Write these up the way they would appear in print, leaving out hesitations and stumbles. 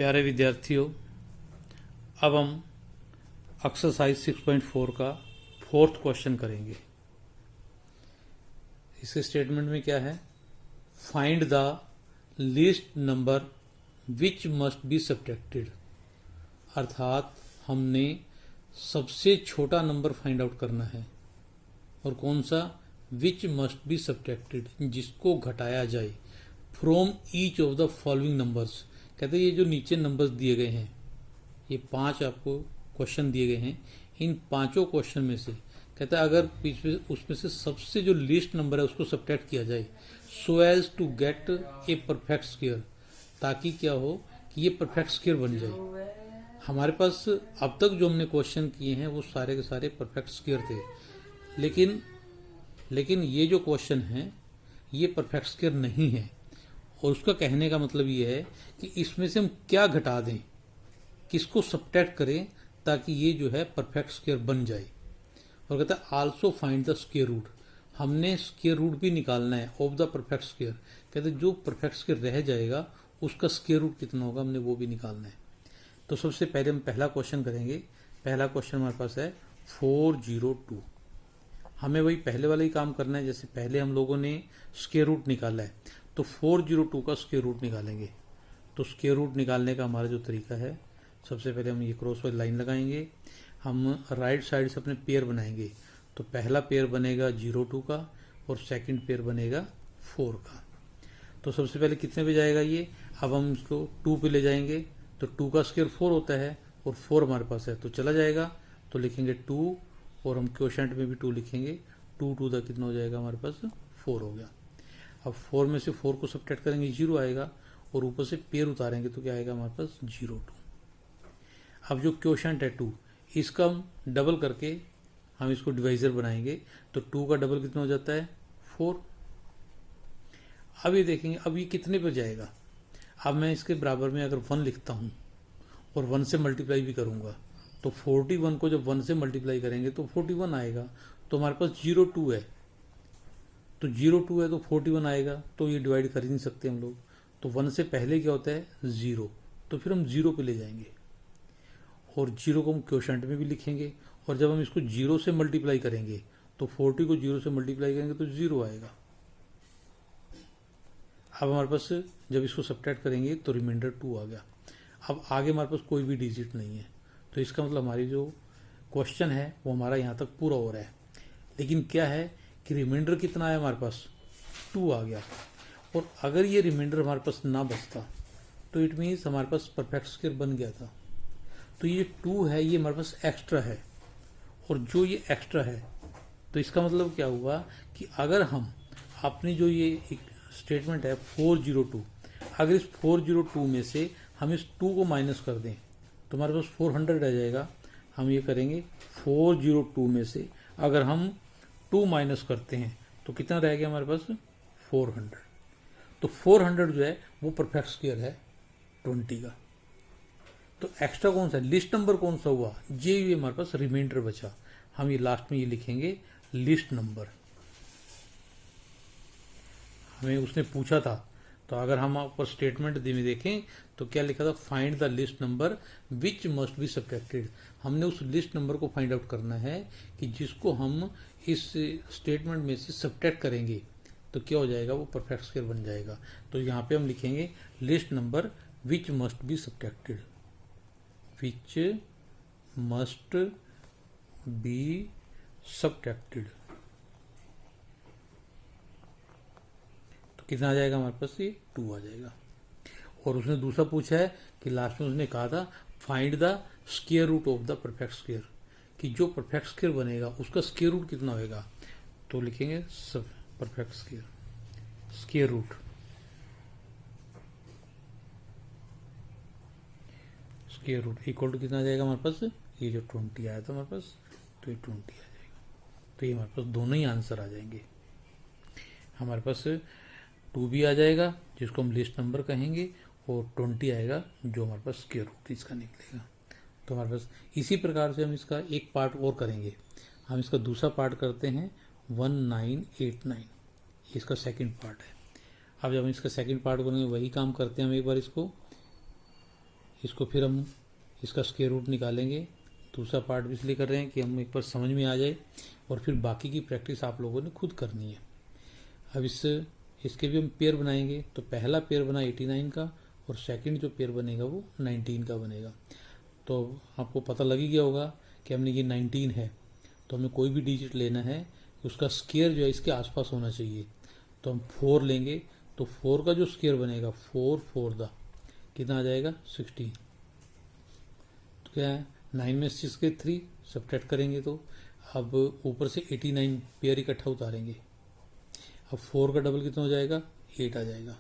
प्यारे विद्यार्थियों, अब हम एक्सरसाइज 6.4 का फोर्थ क्वेश्चन करेंगे। इस स्टेटमेंट में क्या है? Find the least number which must be subtracted. अर्थात हमने सबसे छोटा नंबर फाइंड आउट करना है। और कौन सा? विच मस्ट बी सब्ट्रैक्टेड, जिसको घटाया जाए from each of the following numbers. कहते हैं ये जो नीचे नंबर्स दिए गए हैं, ये 5 आपको क्वेश्चन दिए गए हैं, इन पांचों क्वेश्चन में से कहता है अगर बीच में उसमें से सबसे जो लीस्ट नंबर है उसको सब्ट्रैक्ट किया जाए so as to get a perfect square, ताकि क्या हो कि ये परफेक्ट स्क्वायर बन जाए। हमारे पास अब तक जो हमने क्वेश्चन किए हैं वो सारे के सारे परफेक्ट स्क्वायर थे, लेकिन ये जो क्वेश्चन है ये परफेक्ट स्क्वायर नहीं है। और उसका कहने का मतलब ये है कि इसमें से हम क्या घटा दें, किसको सब्ट्रैक्ट करें ताकि ये जो है परफेक्ट स्क्वायर बन जाए। और कहता है also find the square root, हमने स्क्वायर रूट भी निकालना है ऑफ द परफेक्ट स्क्वायर। कहते हैं जो परफेक्ट स्क्वायर रह जाएगा उसका स्क्वायर रूट कितना होगा, हमने वो भी निकालना है। तो सबसे पहले हम पहला क्वेश्चन करेंगे। पहला क्वेश्चन हमारे पास है 402। हमें वही पहले वाला ही काम करना है, जैसे पहले हम लोगों ने स्क्वायर रूट निकाला है तो 402 का स्क्वायर रूट निकालेंगे। तो स्क्वायर रूट निकालने का हमारा जो तरीका है, सबसे पहले हम ये क्रॉस वाली लाइन लगाएंगे, हम राइट साइड से अपने पेयर बनाएंगे। तो पहला पेयर बनेगा 02 का और सेकंड पेयर बनेगा 4 का। तो सबसे पहले कितने पे जाएगा ये? अब हम इसको 2 पे ले जाएंगे, तो 2 का स्क्वायर 4 होता है और 4 हमारे पास है तो चला जाएगा। तो लिखेंगे 2 और हम क्वोशेंट में भी 2 लिखेंगे। 2 2 तक कितना हो जाएगा हमारे पास? 4 हो गया। अब 4 में से 4 को सब्ट्रैक्ट करेंगे 0 आएगा और ऊपर से पेयर उतारेंगे तो क्या आएगा हमारे पास? 02। अब जो क्वोशेंट है 2, इसका हम डबल करके हम इसको डिवाइजर बनाएंगे। तो 2 का डबल कितना हो जाता है? 4। अब ये देखेंगे अब ये कितने पर जाएगा। अब मैं इसके बराबर में अगर 1 लिखता हूँ और 1 से मल्टीप्लाई भी करूँगा तो 41 को जब 1 से मल्टीप्लाई करेंगे तो 41 आएगा। तो हमारे पास 02 है, तो 02 है तो 41 आएगा। तो ये डिवाइड कर ही नहीं सकते हम लोग। तो 1 से पहले क्या होता है? 0। तो फिर हम 0 पे ले जाएंगे और 0 को हम क्वोशेंट में भी लिखेंगे। और जब हम इसको 0 से मल्टीप्लाई करेंगे तो 40 को 0 से मल्टीप्लाई करेंगे तो 0 आएगा। अब हमारे पास जब इसको सब्ट्रैक्ट करेंगे तो रिमाइंडर 2 आ गया। अब आगे हमारे पास कोई भी डिजिट नहीं है, तो इसका मतलब हमारी जो क्वेश्चन है वो हमारा यहाँ तक पूरा हो रहा है। लेकिन क्या है कि रिमाइंडर कितना है हमारे पास? 2 आ गया। और अगर ये रिमाइंडर हमारे पास ना बचता तो इट मीन्स हमारे पास परफेक्ट स्क्वायर बन गया था। तो ये 2 है, ये हमारे पास एक्स्ट्रा है। और जो ये एक्स्ट्रा है तो इसका मतलब क्या हुआ कि अगर हम अपनी जो ये एक स्टेटमेंट है 402, अगर इस 402 में से हम इस 2 को माइनस कर दें तो हमारे पास 400 रह जाएगा। हम ये करेंगे 402 में से अगर हम 2 माइनस करते हैं तो कितना रह गया हमारे पास? 400। तो 400 जो है वो परफेक्ट स्क्वायर है 20 का। तो एक्स्ट्रा कौन सा है? लिस्ट नंबर कौन सा हुआ? ये हमारे पास रिमाइंडर बचा। हम ये लास्ट में ये लिखेंगे लिस्ट नंबर। हमें उसने पूछा था, तो अगर हम ऊपर स्टेटमेंट में देखें तो क्या लिखा था? Find the list number which must be subtracted. हमने उस लिस्ट नंबर को फाइंड आउट करना है कि जिसको हम इस स्टेटमेंट में से सब्ट्रैक्ट करेंगे तो क्या हो जाएगा? वो परफेक्ट स्क्वायर बन जाएगा। तो यहाँ पे हम लिखेंगे list number which must be subtracted, which must be subtracted. तो कितना आ जाएगा हमारे पास? ये 2 आ जाएगा। और उसने दूसरा पूछा है कि लास्ट में उसने कहा था find the square root of the perfect square, कि जो परफेक्ट स्क्वायर बनेगा उसका स्क्वायर रूट कितना होगा। तो लिखेंगे सब perfect square, square root, square root equal to कितना आ जाएगा हमारे पास? ये जो 20 आया था हमारे पास, तो ये 20 आ जाएगा। तो ये हमारे पास दोनों ही आंसर आ जाएंगे। हमारे पास 2 भी आ जाएगा जिसको हम लिस्ट नंबर कहेंगे और 20 आएगा जो हमारे पास स्क्वायर रूट इसका निकलेगा। तो हमारे पास इसी प्रकार से हम इसका एक पार्ट और करेंगे। हम इसका दूसरा पार्ट करते हैं 1989, इसका सेकंड पार्ट है। अब जब हम इसका सेकंड पार्ट करेंगे वही काम करते हैं हम एक बार इसको फिर हम इसका स्क्वायर रूट निकालेंगे। दूसरा पार्ट भी इसलिए कर रहे हैं कि हम एक बार समझ में आ जाए और फिर बाकी की प्रैक्टिस आप लोगों ने खुद करनी है। अब इसके भी हम पेयर बनाएंगे। तो पहला पेयर बना 89 का और सेकंड जो पेयर बनेगा वो 19 का बनेगा। तो आपको पता लग ही गया होगा कि हमने ये 19 है तो हमें कोई भी डिजिट लेना है उसका स्क्वायर जो है इसके आसपास होना चाहिए। तो हम 4 लेंगे तो 4 का जो स्क्वायर बनेगा 4 4 दा कितना आ जाएगा 16। तो क्या है 9 में 6 के 3 सब्ट्रैक्ट करेंगे तो अब ऊपर से 89 पेयर इकट्ठा उतारेंगे। अब 4 का डबल कितना हो जाएगा 8 आ जाएगा।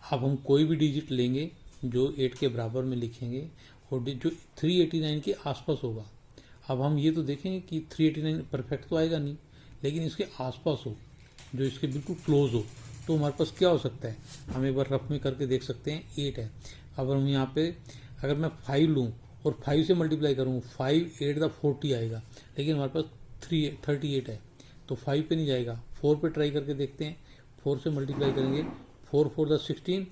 अब हम कोई भी डिजिट लेंगे जो 8 के बराबर में लिखेंगे और जो 389 के आसपास होगा। अब हम ये तो देखेंगे कि 389 परफेक्ट तो आएगा नहीं, लेकिन इसके आसपास हो, जो इसके बिल्कुल क्लोज हो, तो हमारे पास क्या हो सकता है। हम एक बार रफ में करके देख सकते हैं 8 है। अब हम यहाँ पे अगर मैं 5 लूँ और 5 से मल्टीप्लाई करूँ 5 8 द 40 आएगा, लेकिन हमारे पास 38 है तो 5 पे नहीं जाएगा। 4 पे ट्राई करके देखते हैं। 4 से मल्टीप्लाई करेंगे 4 4 द 16,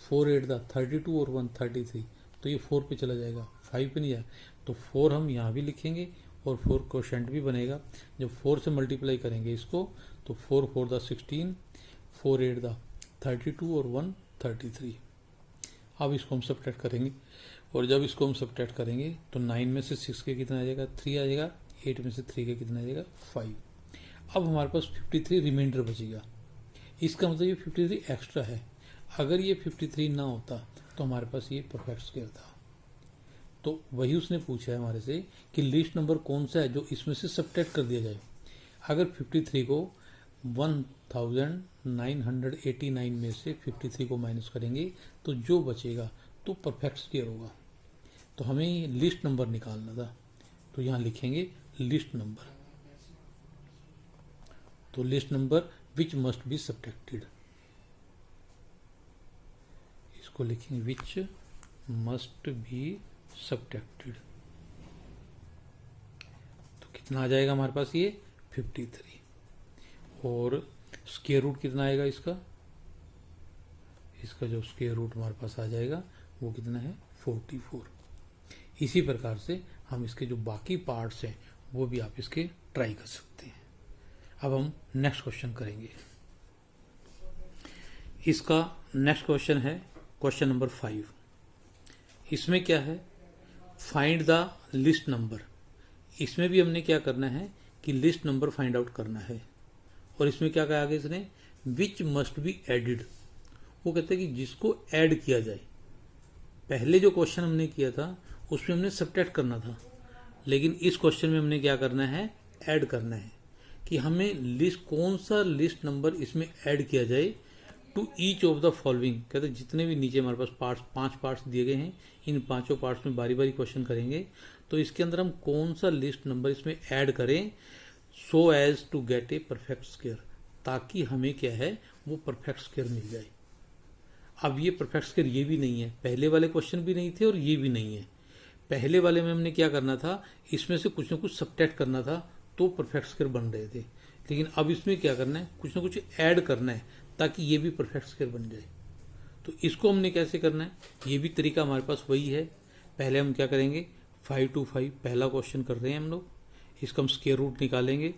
4 8 द 32 और 1 33, तो ये 4 पे चला जाएगा, 5 पे नहीं जाएगा। तो 4 हम यहाँ भी लिखेंगे और 4 क्वोशेंट भी बनेगा। जब 4 से मल्टीप्लाई करेंगे इसको तो 4 4 द 16, 4 8 द 32 और 1 33। अब इसको हम सब्ट्रैक्ट करेंगे और जब इसको हम सब्ट्रैक्ट करेंगे तो 9 में से 6 के कितना आ जाएगा 3 आ जाएगा, 8 में से 3 के कितना आ जाएगा 5। अब हमारे पास 53 रिमाइंडर बचेगा। इसका मतलब ये 53 एक्स्ट्रा है। अगर ये 53 ना होता तो हमारे पास ये परफेक्ट स्क्वायर था। तो वही उसने पूछा है हमारे से कि लिस्ट नंबर कौन सा है जो इसमें से सब्ट्रैक्ट कर दिया जाए। अगर 53 को 1989 में से 53 को माइनस करेंगे तो जो बचेगा तो परफेक्ट स्क्वायर होगा। तो हमें लिस्ट नंबर निकालना था, तो यहाँ लिखेंगे लिस्ट नंबर। तो least number which must be subtracted, इसको लिखेंगे विच मस्ट बी सब्ट्रैक्टेड। तो कितना आ जाएगा हमारे पास ये 53 और स्क्वायर रूट कितना आएगा इसका जो स्क्वायर रूट हमारे पास आ जाएगा वो कितना है 44। इसी प्रकार से हम इसके जो बाकी पार्ट्स हैं वो भी आप इसके ट्राई कर सकते हैं। अब हम नेक्स्ट क्वेश्चन करेंगे। इसका नेक्स्ट क्वेश्चन है क्वेश्चन नंबर 5। इसमें क्या है फाइंड द लिस्ट नंबर। इसमें भी हमने क्या करना है कि लिस्ट नंबर फाइंड आउट करना है। और इसमें क्या कहा आगे इसने विच मस्ट बी एडिड, वो कहते हैं कि जिसको ऐड किया जाए। पहले जो क्वेश्चन हमने किया था उसमें हमने सब्ट्रैक्ट करना था, लेकिन इस क्वेश्चन में हमने क्या करना है ऐड करना है कि हमें लिस्ट कौन सा लिस्ट नंबर इसमें ऐड किया जाए to each of the following. कहते हैं जितने भी नीचे हमारे पास पार्ट्स 5 पार्ट्स दिए गए हैं, इन 5 पार्ट्स में बारी बारी क्वेश्चन करेंगे। तो इसके अंदर हम कौन सा लिस्ट नंबर इसमें ऐड करें so as to get a perfect square, ताकि हमें क्या है वो परफेक्ट स्क्वायर मिल जाए। अब ये परफेक्ट स्क्वायर ये भी नहीं है, पहले वाले क्वेश्चन भी नहीं थे और ये भी नहीं है। पहले वाले में हमने क्या करना था इसमें से कुछ ना कुछ सब्ट्रैक्ट करना था तो परफेक्ट स्क्वायर बन रहे थे, लेकिन अब इसमें क्या करना है कुछ ना कुछ ऐड करना है ताकि ये भी परफेक्ट स्क्वायर बन जाए। तो इसको हमने कैसे करना है ये भी तरीका हमारे पास वही है। पहले हम क्या करेंगे 5 to 5 पहला क्वेश्चन कर रहे हैं हम लोग, इसका हम स्क्वायर रूट निकालेंगे।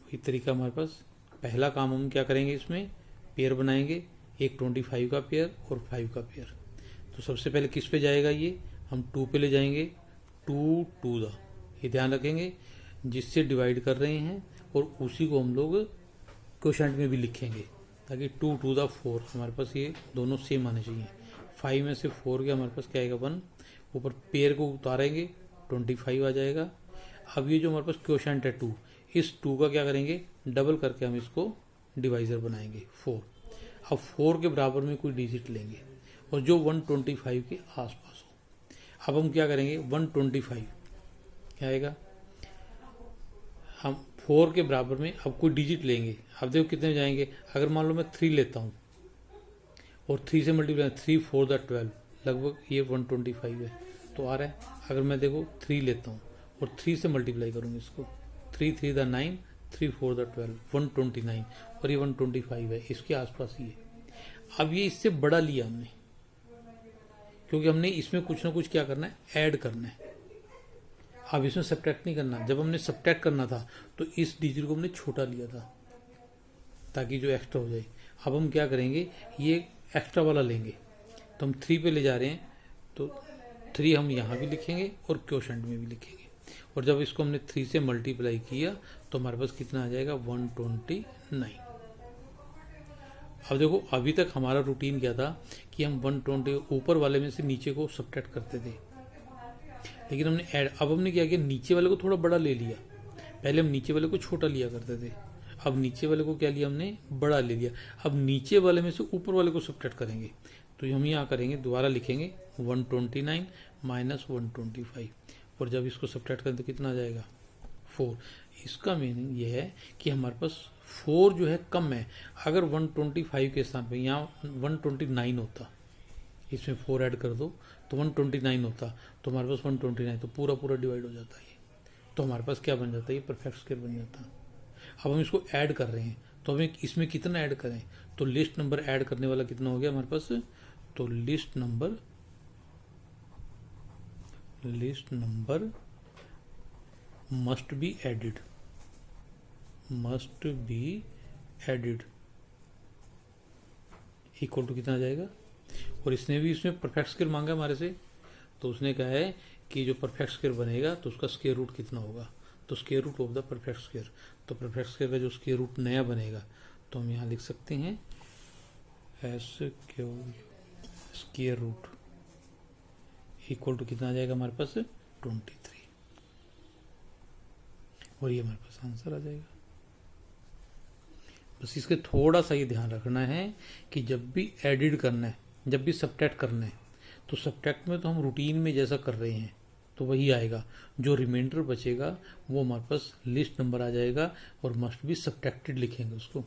वही तरीका हमारे पास। पहला काम हम क्या करेंगे इसमें पेयर बनाएंगे, एक 25 का पेयर और 5 का पेयर। तो सबसे पहले किस पे जाएगा ये हम 2 पे ले जाएंगे, 2 2 दा, ये ध्यान रखेंगे जिससे डिवाइड कर रहे हैं और उसी को हम लोग क्वोशेंट में भी लिखेंगे ताकि 2 2 दा 4 हमारे पास ये दोनों सेम आने चाहिए। 5 में से 4 के हमारे पास क्या आएगा 1, ऊपर पेयर को उतारेंगे 25 आ जाएगा। अब ये जो हमारे पास क्वोशेंट है 2, इस 2 का क्या करेंगे डबल करके हम इसको डिवाइजर बनाएंगे 4। अब 4 के बराबर में कोई डिजिट लेंगे और जो 125 के आसपास हो। अब हम क्या करेंगे 125 क्या आएगा, हम 4 के बराबर में अब कोई डिजिट लेंगे। अब देखो कितने जाएंगे, अगर मान लो मैं 3 लेता हूँ और 3 से मल्टीप्लाई 3 4 द 12, लगभग ये 125 है तो आ रहा है। अगर मैं देखो 3 लेता हूँ और 3 से मल्टीप्लाई करूँगी इसको 3 3 द 9, 3 4 द 12, 129 और ये 125 है, इसके आसपास ही है। अब ये इससे बड़ा लिया हमने क्योंकि हमने इसमें कुछ ना कुछ क्या करना है, ऐड करना है। अब इसमें सब्ट्रैक्ट नहीं करना। जब हमने सब्ट्रैक्ट करना था तो इस डिजिट को हमने छोटा लिया था ताकि जो एक्स्ट्रा हो जाए। अब हम क्या करेंगे, ये एक्स्ट्रा वाला लेंगे, तो हम 3 पे ले जा रहे हैं, तो 3 हम यहाँ भी लिखेंगे और क्वोशंट में भी लिखेंगे। और जब इसको हमने 3 से मल्टीप्लाई किया तो हमारे पास कितना आ जाएगा, 129। अब देखो, अभी तक हमारा रूटीन क्या था कि हम 120 ऊपर वाले में से नीचे को सब्ट्रैक्ट करते थे, लेकिन हमने ऐड, अब हमने क्या किया, नीचे वाले को थोड़ा बड़ा ले लिया। पहले हम नीचे वाले को छोटा लिया करते थे, अब नीचे वाले को क्या लिया हमने, बड़ा ले लिया। अब नीचे वाले में से ऊपर वाले को सब्ट्रैक्ट करेंगे, तो हम यहाँ करेंगे, दोबारा लिखेंगे 129 माइनस 125, और जब इसको सब्ट्रैक्ट करें तो कितना आ जाएगा, 4। इसका मीनिंग ये है कि हमारे पास 4 जो है कम है। अगर 125 के स्थान पे यहाँ 129 होता, इसमें 4 ऐड कर दो तो 129 होता, तो हमारे पास 129, तो पूरा पूरा डिवाइड हो जाता है, तो हमारे पास क्या बन जाता है, ये परफेक्ट स्क्वायर बन जाता। अब हम इसको ऐड कर रहे हैं, तो हमें इसमें कितना ऐड करें, तो लिस्ट नंबर ऐड करने वाला कितना हो गया हमारे पास, तो least number must be added equal to कितना आ जाएगा। और इसने भी इसमें परफेक्ट स्क्वायर मांगा हमारे से, तो उसने कहा है कि जो परफेक्ट स्क्वायर बनेगा तो उसका स्क्वायर रूट कितना होगा, तो square root of the perfect square. तो परफेक्ट स्क्वायर का जो स्क्वायर रूट नया बनेगा तो हम यहाँ लिख सकते हैं S Q square root equal to कितना आ जाएगा हमारे पास, 23, और ये हमारे पास आंसर आ जाएगा। बस इसके थोड़ा सा ये ध्यान रखना है कि जब भी एडिड करना है, जब भी सब्ट्रैक्ट करना है, तो सब्ट्रैक्ट में तो हम रूटीन में जैसा कर रहे हैं तो वही आएगा। जो रिमाइंडर बचेगा वो हमारे पास लिस्ट नंबर आ जाएगा और मस्ट बी सब्ट्रैक्टेड लिखेंगे उसको।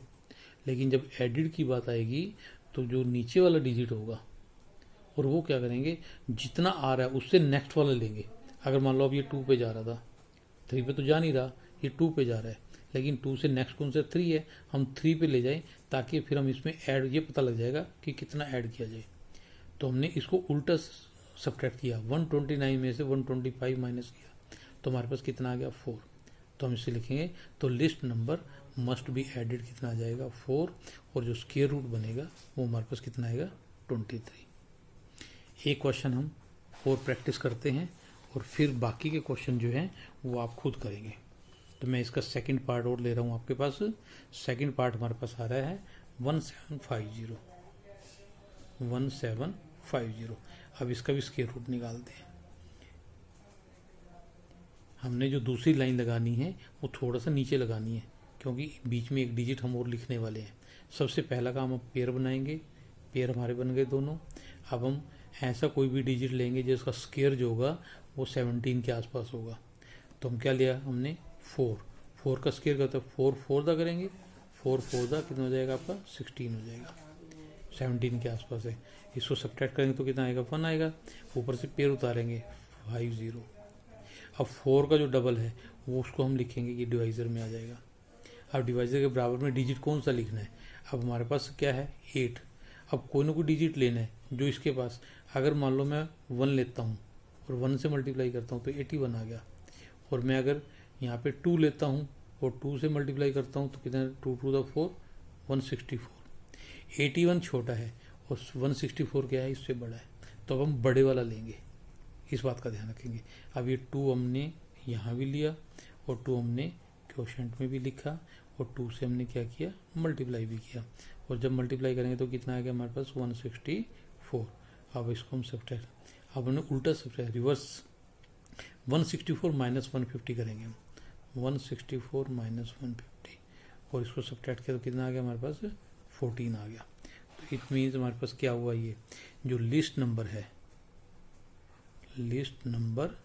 लेकिन जब एडिड की बात आएगी तो जो नीचे वाला डिजिट होगा, और वो क्या करेंगे, जितना आ रहा है उससे नेक्स्ट वाला लेंगे। अगर मान लो अब ये 2 पे जा रहा था, 3 पे तो जा नहीं रहा, ये 2 पे जा रहा है, लेकिन 2 से नेक्स्ट कौन सा 3 है, हम 3 पे ले जाएं ताकि फिर हम इसमें ऐड, ये पता लग जाएगा कि कितना ऐड किया जाए। तो हमने इसको उल्टा सब्ट्रैक्ट किया, 129 में से 125 माइनस किया, तो हमारे पास कितना आ गया, 4। तो हम इसे लिखेंगे, तो least number must be added कितना आ जाएगा, 4, और जो स्क्वायर रूट बनेगा वो हमारे पास कितना आएगा, 23। एक क्वेश्चन हम और प्रैक्टिस करते हैं और फिर बाकी के क्वेश्चन जो हैं वो आप खुद करेंगे। तो मैं इसका सेकंड पार्ट और ले रहा हूँ आपके पास। सेकंड पार्ट हमारे पास आ रहा है 1750। अब इसका भी स्क्वायर रूट निकालते हैं। हमने जो दूसरी लाइन लगानी है वो थोड़ा सा नीचे लगानी है, क्योंकि बीच में एक डिजिट हम और लिखने वाले हैं। सबसे पहला काम हम पेयर बनाएंगे, पेयर हमारे बन गए दोनों। अब हम ऐसा कोई भी डिजिट लेंगे जिसका स्क्वायर जो होगा वो 17 के आसपास होगा। तो हम क्या लिया हमने, 4 का स्क्वायर करता है 4 4 दा करेंगे, 4 4 दा कितना हो जाएगा आपका, 16 हो जाएगा, 17 के आसपास है। इसको सब्ट्रैक्ट करेंगे तो कितना आएगा, 1 आएगा। ऊपर से पेयर उतारेंगे 50। अब 4 का जो डबल है वो उसको हम लिखेंगे कि डिवाइजर में आ जाएगा। अब डिवाइजर के बराबर में डिजिट कौन सा लिखना है, अब हमारे पास क्या है 8। अब कोई ना कोई डिजिट लेना है जो इसके पास, अगर मान लो मैं 1 लेता हूँ और 1 से मल्टीप्लाई करता हूँ तो 81 आ गया। और मैं अगर यहाँ पे 2 लेता हूँ और 2 से मल्टीप्लाई करता हूँ तो कितना, 2 2 4 164। 81 छोटा है और 164 क्या है, इससे बड़ा है, तो अब हम बड़े वाला लेंगे, इस बात का ध्यान रखेंगे। अब ये 2 हमने यहाँ भी लिया और 2 हमने क्वोशंट में भी लिखा और 2 से हमने क्या किया, मल्टीप्लाई भी किया। और जब मल्टीप्लाई करेंगे तो कितना आ गया हमारे पास, 164। अब इसको हम सब्ट्रैक्ट, अब हमने उल्टा सब्ट्रैक्ट, रिवर्स 164 माइनस 150 करेंगे हम, 164 माइनस 150, और इसको सब्ट्रैक्ट किया तो कितना आ गया हमारे पास, 14 आ गया। तो इट मीन्स हमारे पास क्या हुआ, ये जो लिस्ट नंबर है, list number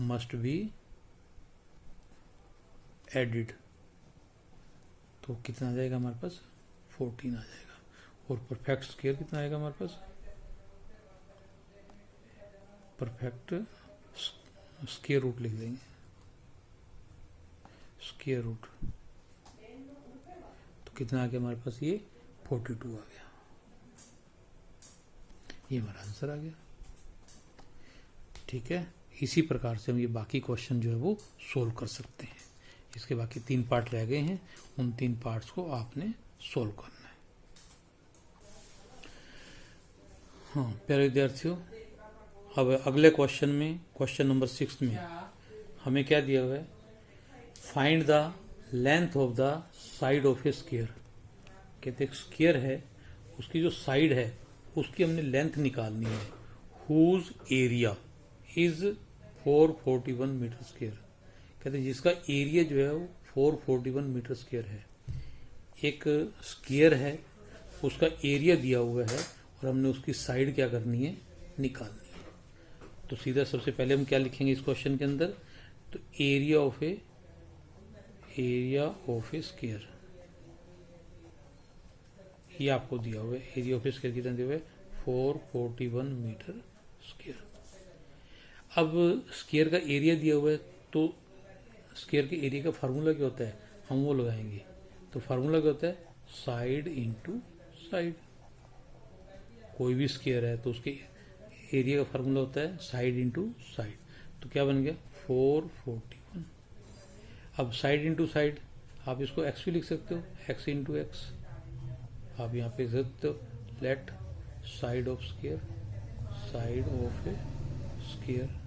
must be added, तो कितना आ जाएगा हमारे पास, 14 आ जाएगा। और परफेक्ट स्क्वायर कितना आएगा हमारे पास, परफेक्ट स्क्वायर रूट लिख देंगे, स्क्वायर रूट, तो कितना आ गया हमारे पास, ये 42 आ गया। ये हमारा आंसर आ गया। ठीक है, इसी प्रकार से हम ये बाकी क्वेश्चन जो है वो सोल्व कर सकते हैं। इसके बाकी 3 पार्ट रह गए हैं, उन 3 पार्ट्स को आपने सोल्व करना है। हाँ प्यारे विद्यार्थियों, अब अगले क्वेश्चन में, क्वेश्चन नंबर 6 में हमें क्या दिया हुआ है, find the length of the side of a square. कहते एक स्क्वायर है, उसकी जो साइड है उसकी हमने लेंथ निकालनी है। Whose area is 441 metre square. कहते जिसका एरिया जो है वो 441 मीटर स्क्वायर है। एक स्क्वायर है, उसका एरिया दिया हुआ है और हमने उसकी साइड क्या करनी है, निकालनी है। तो सीधा सबसे पहले हम क्या लिखेंगे इस क्वेश्चन के अंदर, तो एरिया ऑफ ए स्क्वायर, ये आपको दिया हुआ है। एरिया ऑफ ए स्क्वायर कितना दिया हुआ है, 441 मीटर स्क्वायर। अब स्क्वायर का एरिया दिया हुआ है, तो स्क्वायर के एरिया का फार्मूला क्या होता है, हम वो लगाएंगे। तो फार्मूला क्या होता है, साइड इंटू साइड। कोई भी स्क्वायर है तो उसके एरिया का फार्मूला होता है साइड इंटू साइड। तो क्या बन गया, 441। अब साइड इंटू साइड, आप इसको एक्स भी लिख सकते हो, एक्स इंटू एक्स। आप यहाँ पे लिख सकते हो, let side of square, side of a square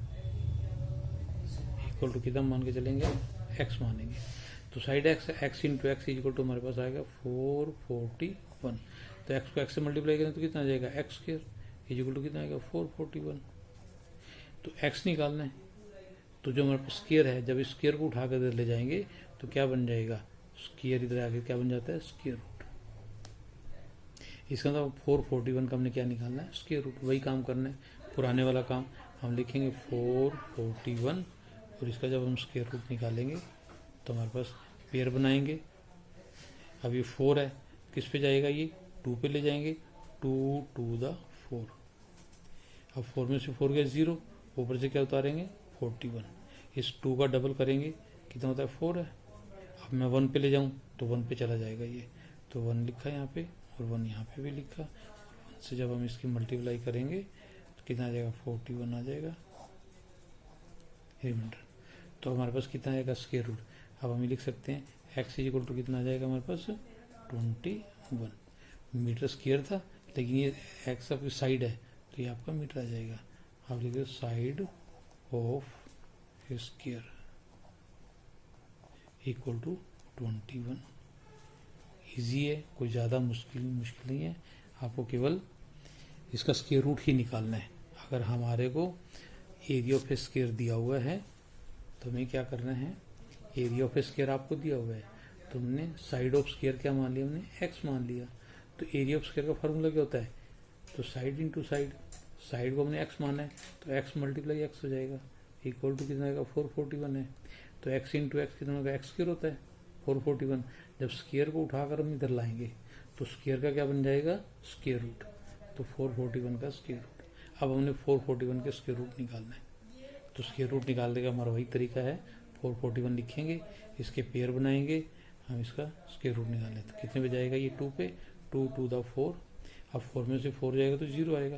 equal to कितना मान के चलेंगे, एक्स मानेंगे। तो side x into x equal to हमारे पास आएगा 441। तो एक्स को एक्स से मल्टीप्लाई करें तो कितना आ जाएगा, एक्स स्क्वायर इक्वल टू कितना आएगा, 441। तो एक्स निकालना है, तो जो हमारे पास स्क्वायर है, जब इस स्क्वायर को उठा कर इधर ले जाएंगे तो क्या बन जाएगा, स्क्वायर इधर आके क्या बन जाता है, स्क्वायर रूट। इसका मतलब 441 का हमने क्या निकालना है, स्क्वायर रूट। वही काम करना है, पुराने वाला काम। हम लिखेंगे 441 और इसका जब हम स्क्वायर रूट निकालेंगे तो हमारे पास पेयर बनाएंगे। अब ये 4 है, किस पे जाएगा, ये 2 पे ले जाएंगे, 2 टू द 4। अब 4 में से 4 गया 0, ऊपर से क्या उतारेंगे, 41। इस 2 का डबल करेंगे, कितना होता है, 4 है। अब मैं 1 पे ले जाऊं तो 1 पे चला जाएगा ये, तो 1 लिखा यहाँ पे और 1 यहाँ पे भी लिखा। 1 से जब हम इसकी मल्टीप्लाई करेंगे तो कितना आ जाएगा, 41 आ जाएगा रिमाइंडर। तो हमारे पास कितना आएगा, स्क्वायर रूट। अब हम लिख सकते हैं एक्स इक्वल टू कितना आ जाएगा हमारे पास, 21 मीटर स्क्वायर था, लेकिन ये एक्स आपकी साइड है तो ये आपका मीटर आ जाएगा। आप लिखिए side of square equal to 21। Easy है, कोई ज़्यादा मुश्किल नहीं है, आपको केवल इसका स्क्वायर रूट ही निकालना है। अगर हमारे को एरिया ऑफ स्क्वायर दिया हुआ है तो हमें क्या करना है, एरिया ऑफ स्क्वायर आपको दिया हुआ है तो हमने साइड ऑफ स्क्वायर क्या मान लिया, हमने एक्स मान लिया। तो एरिया ऑफ स्क्वायर का फार्मूला क्या होता है, तो साइड इंटू साइड। साइड को हमने एक्स माना है तो एक्स मल्टीप्लाई एक्स हो जाएगा, इक्वल टू कितना आएगा, 441 है। तो एक्स इंटू एक्स कितना होगा, एक्स स्क्वायर होता है 441। जब स्क्वायर को उठाकर हम इधर लाएंगे तो स्क्वायर का क्या बन जाएगा, स्क्वायर रूट। तो 441 का स्क्वायर रूट। अब हमने 441 के स्क्वायर रूट निकालना है, तो स्क्वायर रूट निकालने का हमारा वही तरीका है, 441 लिखेंगे, इसके पेयर बनाएंगे, हम इसका स्क्वायर रूट निकालें तो कितने पे जाएगा, ये 2 पे, 2 टू द 4। अब 4 में से 4 जाएगा तो 0 आएगा,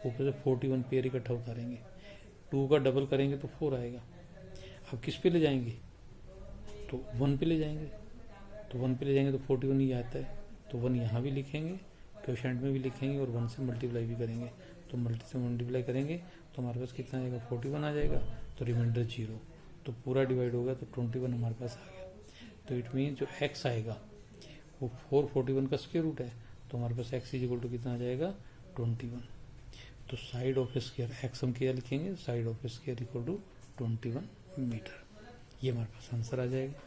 ऊपर से 41 पेयर इकट्ठा उतारेंगे, 2 का डबल करेंगे तो 4 आएगा। अब किस पे ले जाएंगे, तो 1 पे ले जाएंगे, तो 1 पे ले जाएंगे तो 41 ही आता है, तो 1 यहाँ भी लिखेंगे, क्वोशेंट में भी लिखेंगे और 1 से मल्टीप्लाई भी करेंगे। तो से मल्टीप्लाई करेंगे तो हमारे पास कितना आएगा, 41 आ जाएगा, तो रिमाइंडर 0। तो पूरा डिवाइड होगा तो 21 हमारे पास आ गया। तो इट मीन जो x आएगा वो 441 का स्क्वायर रूट है, तो हमारे पास x इक्वल टू कितना आ जाएगा, 21। तो साइड ऑफ स्क्वायर x हम क्या लिखेंगे, side of square equal to 21 metre. ये हमारे पास आंसर आ जाएगा।